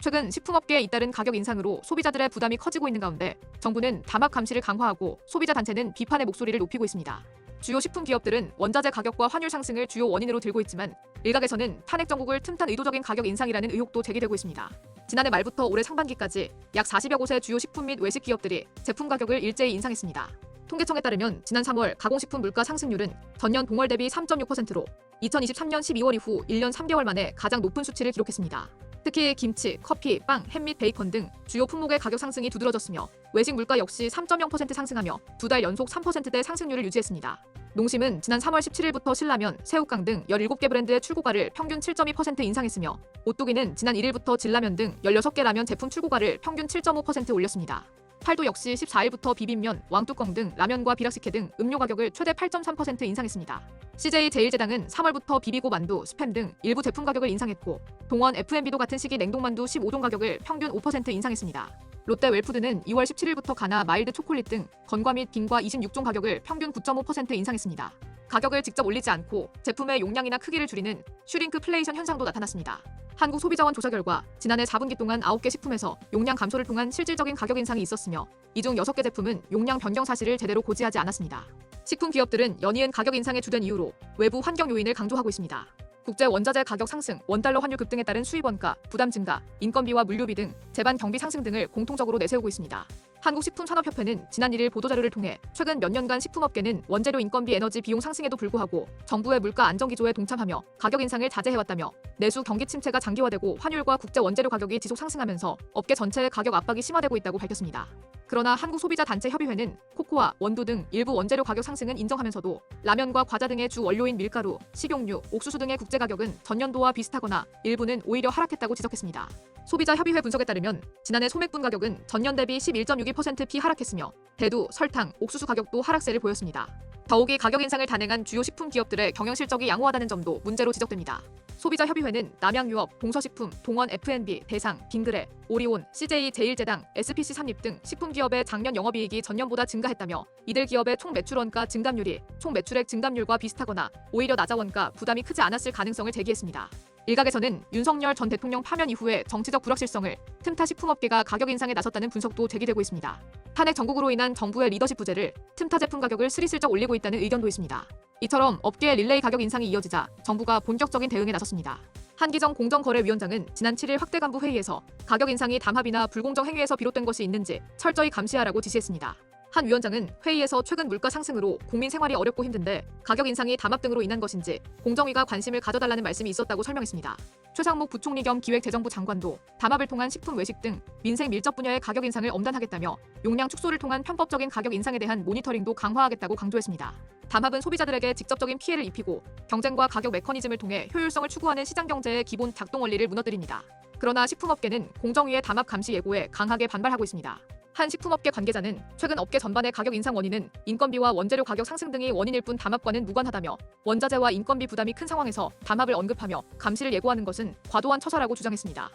최근 식품업계에 잇따른 가격 인상으로 소비자들의 부담이 커지고 있는 가운데 정부는 담합 감시를 강화하고 소비자 단체는 비판의 목소리를 높이고 있습니다. 주요 식품 기업들은 원자재 가격과 환율 상승을 주요 원인으로 들고 있지만 일각에서는 탄핵 정국을 틈탄 의도적인 가격 인상이라는 의혹도 제기되고 있습니다. 지난해 말부터 올해 상반기까지 약 40여 곳의 주요 식품 및 외식 기업들이 제품 가격을 일제히 인상했습니다. 통계청에 따르면 지난 3월 가공식품 물가 상승률은 전년 동월 대비 3.6%로 2023년 12월 이후 1년 3개월 만에 가장 높은 수치를 기록했습니다. 특히 김치, 커피, 빵, 햄 및 베이컨 등 주요 품목의 가격 상승이 두드러졌으며 외식 물가 역시 3.0% 상승하며 2달 연속 3%대 상승률을 유지했습니다. 농심은 지난 3월 17일부터 신라면, 새우깡 등 17개 브랜드의 출고가를 평균 7.2% 인상했으며 오뚜기는 지난 1일부터 진라면 등 16개 라면 제품 출고가를 평균 7.5% 올렸습니다. 팔도 역시 14일부터 비빔면, 왕뚜껑 등 라면과 비락식혜 등 음료 가격을 최대 8.3% 인상했습니다. CJ 제일제당은 3월부터 비비고 만두, 스팸 등 일부 제품 가격을 인상했고 동원 F&B도 같은 시기 냉동만두 15종 가격을 평균 5% 인상했습니다. 롯데 웰푸드는 2월 17일부터 가나 마일드 초콜릿 등 건과 및 빙과 26종 가격을 평균 9.5% 인상했습니다. 가격을 직접 올리지 않고 제품의 용량이나 크기를 줄이는 슈링크플레이션 현상도 나타났습니다. 한국소비자원 조사 결과 지난해 4분기 동안 9개 식품에서 용량 감소를 통한 실질적인 가격 인상이 있었으며 이 중 6개 제품은 용량 변경 사실을 제대로 고지하지 않았습니다. 식품 기업들은 연이은 가격 인상의 주된 이유로 외부 환경 요인을 강조하고 있습니다. 국제 원자재 가격 상승, 원달러 환율 급등에 따른 수입 원가, 부담 증가, 인건비와 물류비 등 재반 경비 상승 등을 공통적으로 내세우고 있습니다. 한국식품산업협회는 지난 1일 보도자료를 통해 최근 몇 년간 식품업계는 원재료 인건비 에너지 비용 상승에도 불구하고 정부의 물가 안정 기조에 동참하며 가격 인상을 자제해왔다며 내수 경기 침체가 장기화되고 환율과 국제 원재료 가격이 지속 상승하면서 업계 전체의 가격 압박이 심화되고 있다고 밝혔습니다. 그러나 한국소비자단체협의회는 코코아, 원두 등 일부 원재료 가격 상승은 인정하면서도 라면과 과자 등의 주 원료인 밀가루, 식용유, 옥수수 등의 국제 가격은 전년도와 비슷하거나 일부는 오히려 하락했다고 지적했습니다. 소비자협의회 분석에 따르면 지난해 소맥분 가격은 전년 대비 11.62% 하락했으며 대두, 설탕, 옥수수 가격도 하락세를 보였습니다. 더욱이 가격 인상을 단행한 주요 식품 기업들의 경영 실적이 양호하다는 점도 문제로 지적됩니다. 소비자협의회는 남양유업, 동서식품, 동원 F&B, 대상, 빙그레, 오리온, CJ 제일제당, SPC 삼립 등 식품기업의 작년 영업이익이 전년보다 증가했다며 이들 기업의 총 매출 원가 증감률이 총 매출액 증감률과 비슷하거나 오히려 낮아 원가 부담이 크지 않았을 가능성을 제기했습니다. 일각에서는 윤석열 전 대통령 파면 이후에 정치적 불확실성을 틈타 식품업계가 가격 인상에 나섰다는 분석도 제기되고 있습니다. 탄핵 정국으로 인한 정부의 리더십 부재를 틈타 제품 가격을 스리슬쩍 올리고 있다는 의견도 있습니다. 이처럼 업계의 릴레이 가격 인상이 이어지자 정부가 본격적인 대응에 나섰습니다. 한기정 공정거래위원장은 지난 7일 확대 간부 회의에서 가격 인상이 담합이나 불공정 행위에서 비롯된 것이 있는지 철저히 감시하라고 지시했습니다. 한 위원장은 회의에서 최근 물가 상승으로 국민 생활이 어렵고 힘든데 가격 인상이 담합 등으로 인한 것인지 공정위가 관심을 가져달라는 말씀이 있었다고 설명했습니다. 최상목 부총리 겸 기획재정부 장관도 담합을 통한 식품 외식 등 민생 밀접 분야의 가격 인상을 엄단하겠다며 용량 축소를 통한 편법적인 가격 인상에 대한 모니터링도 강화하겠다고 강조했습니다. 담합은 소비자들에게 직접적인 피해를 입히고 경쟁과 가격 메커니즘을 통해 효율성을 추구하는 시장 경제의 기본 작동 원리를 무너뜨립니다. 그러나 식품업계는 공정위의 담합 감시 예고에 강하게 반발하고 있습니다. 한 식품업계 관계자는 최근 업계 전반의 가격 인상 원인은 인건비와 원재료 가격 상승 등이 원인일 뿐 담합과는 무관하다며 원자재와 인건비 부담이 큰 상황에서 담합을 언급하며 감시를 예고하는 것은 과도한 처사라고 주장했습니다.